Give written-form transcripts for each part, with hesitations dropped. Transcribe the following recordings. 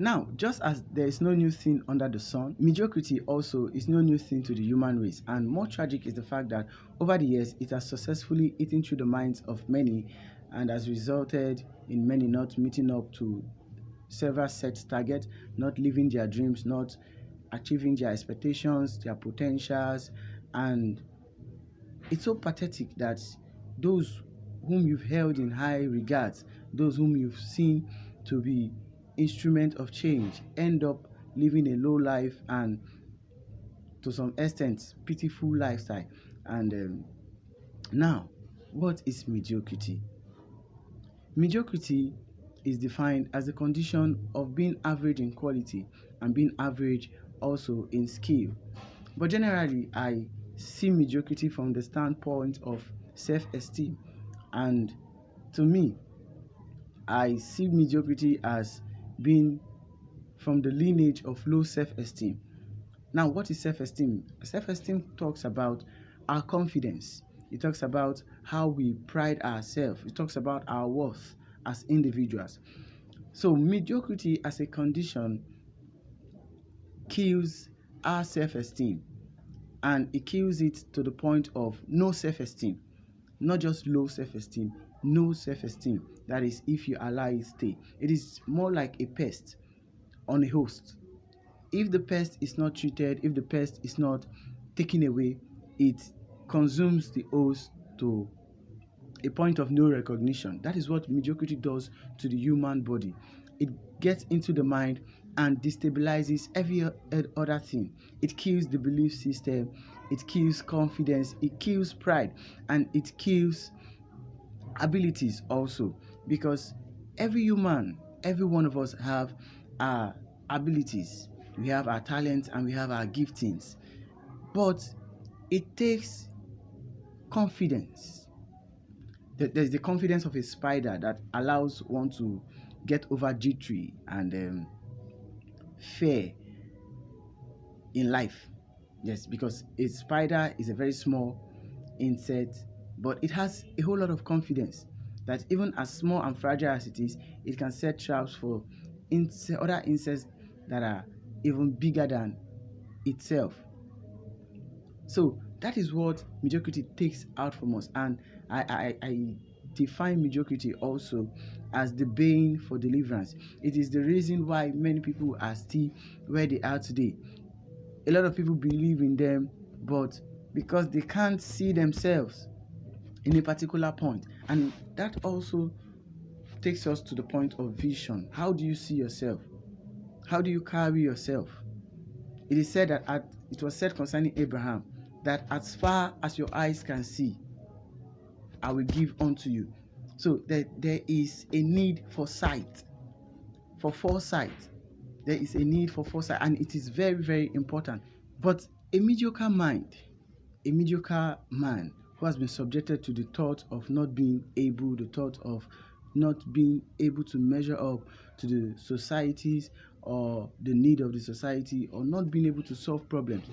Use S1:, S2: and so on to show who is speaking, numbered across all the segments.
S1: Now, just as there is no new thing under the sun, mediocrity also is no new thing to the human race. And more tragic is the fact that over the years, it has successfully eaten through the minds of many and has resulted in many not meeting up to several set targets, not living their dreams, not achieving their expectations, their potentials. And it's so pathetic that those whom you've held in high regards, those whom you've seen to be instrument of change, end up living a low life and to some extent pitiful lifestyle. And now, what is mediocrity? Mediocrity is defined as the condition of being average in quality and being average also in skill. But generally, I see mediocrity from the standpoint of self-esteem. And to me, I see mediocrity as being from the lineage of low self-esteem. Now, what is self-esteem? Self-esteem talks about our confidence. It talks about how we pride ourselves. It talks about our worth as individuals. So mediocrity as a condition kills our self-esteem, and it kills it to the point of no self-esteem. Not just low self-esteem, no self-esteem. That is, if you allow it stay. It is more like a pest on a host. If the pest is not treated, if the pest is not taken away, it consumes the host to a point of no recognition. That is what mediocrity does to the human body. It gets into the mind and destabilizes every other thing. It kills the belief system, it kills confidence, it kills pride, and it kills abilities also, because every human, every one of us have our abilities. We have our talents and we have our giftings, but it takes confidence. There's the confidence of a spider that allows one to get over jittery and fear in life. Yes, because a spider is a very small insect, but it has a whole lot of confidence that even as small and fragile as it is, it can set traps for other insects that are even bigger than itself. So that is what mediocrity takes out from us. And I define mediocrity also as the bane for deliverance. It is the reason why many people are still where they are today. A lot of people believe in them, but because they can't see themselves in a particular point. And that also takes us to the point of vision. How do you see yourself? How do you carry yourself? It is said that it was said concerning Abraham that as far as your eyes can see, I will give unto you. So there is a need for sight, for foresight. There is a need for foresight, and it is very, very important. But a mediocre mind, a mediocre man who has been subjected to the thought of not being able, the thought of not being able to measure up to the societies or the need of the society, or not being able to solve problems,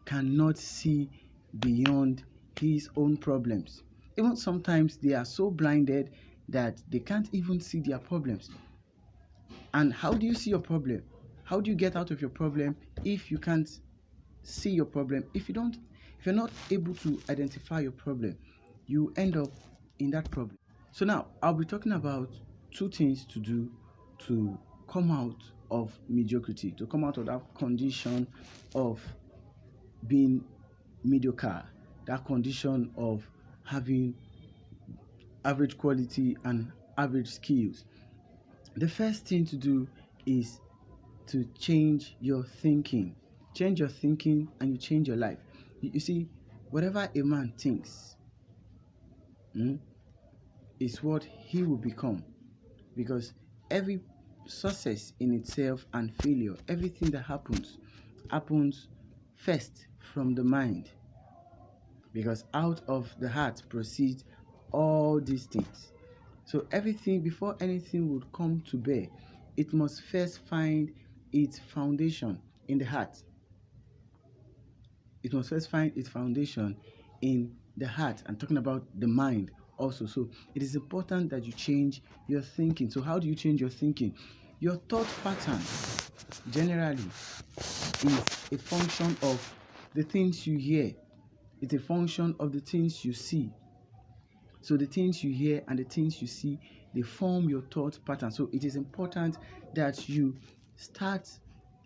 S1: cannot see beyond his own problems. Even sometimes they are so blinded that they can't even see their problems. And how do you see your problem? How do you get out of your problem if you can't see your problem? If you're not able to identify your problem, you end up in that problem. So now I'll be talking about two things to do to come out of mediocrity, to come out of that condition of being mediocre, that condition of having average quality and average skills. The first thing to do is to change your thinking. Change your thinking and you change your life. You see, whatever a man thinks is what he will become, because every success in itself and failure, everything that happens first from the mind, because out of the heart proceeds all these things. So everything, before anything would come to bear, it must first find its foundation in the heart. It must first find its foundation in the heart. I'm talking about the mind also. So it is important that you change your thinking. So how do you change your thinking? Your thought pattern generally is a function of the things you hear. It's a function of the things you see. So the things you hear and the things you see, they form your thought pattern. So it is important that you start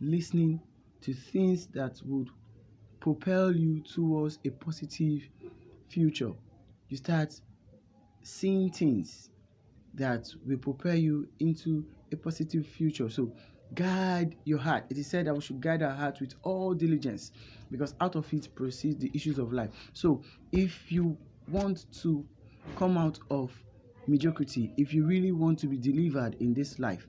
S1: listening to things that would propel you towards a positive future. You start seeing things that will propel you into a positive future. So guide your heart. It is said that we should guide our heart with all diligence, because out of it proceeds the issues of life. So if you want to come out of mediocrity, if you really want to be delivered in this life,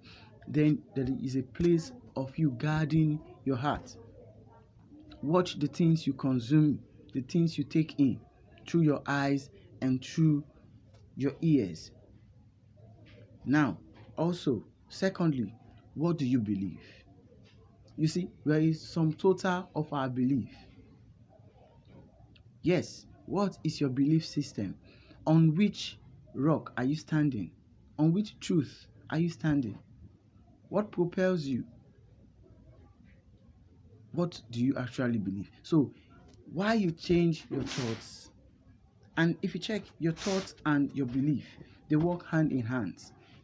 S1: then there is a place of you guarding your heart. Watch the things you consume, the things you take in through your eyes and through your ears. Now, also, secondly, what do you believe? You see, there is some total of our belief. Yes, what is your belief system? On which rock are you standing? On which truth are you standing? What propels you? What do you actually believe? So, why you change your thoughts? And if you check your thoughts and your belief, they work hand in hand,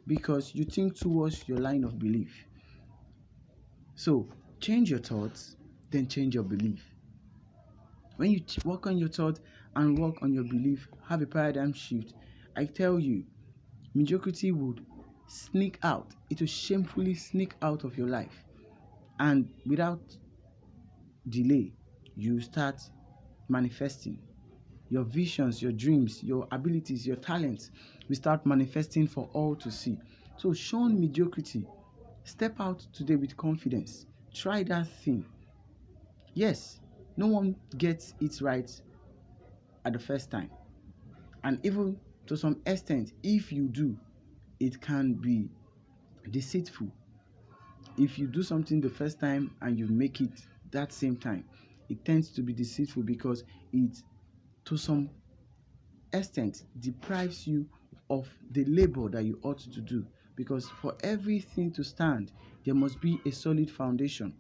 S1: because you think towards your line of belief. So, change your thoughts, then change your belief. When you work on your thought and work on your belief, have a paradigm shift, I tell you, mediocrity would sneak out. It will shamefully sneak out of your life. And without delay, you start manifesting. Your visions, your dreams, your abilities, your talents will start manifesting for all to see. So shun mediocrity. Step out today with confidence. Try that thing. Yes, no one gets it right at the first time. And even to some extent, if you do, it can be deceitful. If you do something the first time and you make it that same time, it tends to be deceitful, because it, to some extent, deprives you of the labor that you ought to do. Because for everything to stand, there must be a solid foundation.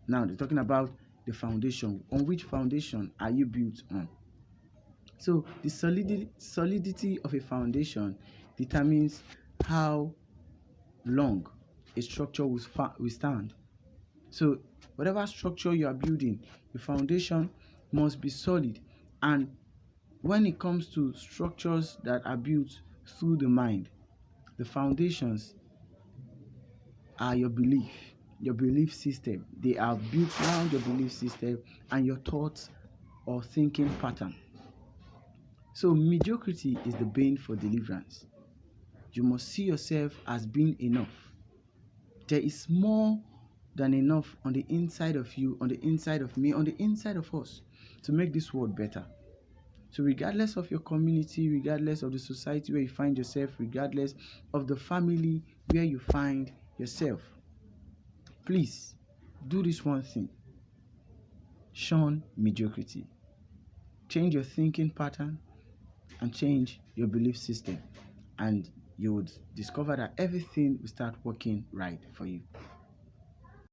S1: Now, they're talking about the foundation. On which foundation are you built on? So the solidity of a foundation determines how long a structure will stand. So whatever structure you are building, the foundation must be solid. And when it comes to structures that are built through the mind, the foundations are your belief system. They are built around your belief system and your thoughts or thinking pattern. So mediocrity is the bane for deliverance. You must see yourself as being enough. There is more than enough on the inside of you, on the inside of me, on the inside of us, to make this world better. So regardless of your community, regardless of the society where you find yourself, regardless of the family where you find yourself, please do this one thing. Shun mediocrity. Change your thinking pattern and change your belief system, and you would discover that everything will start working right for you.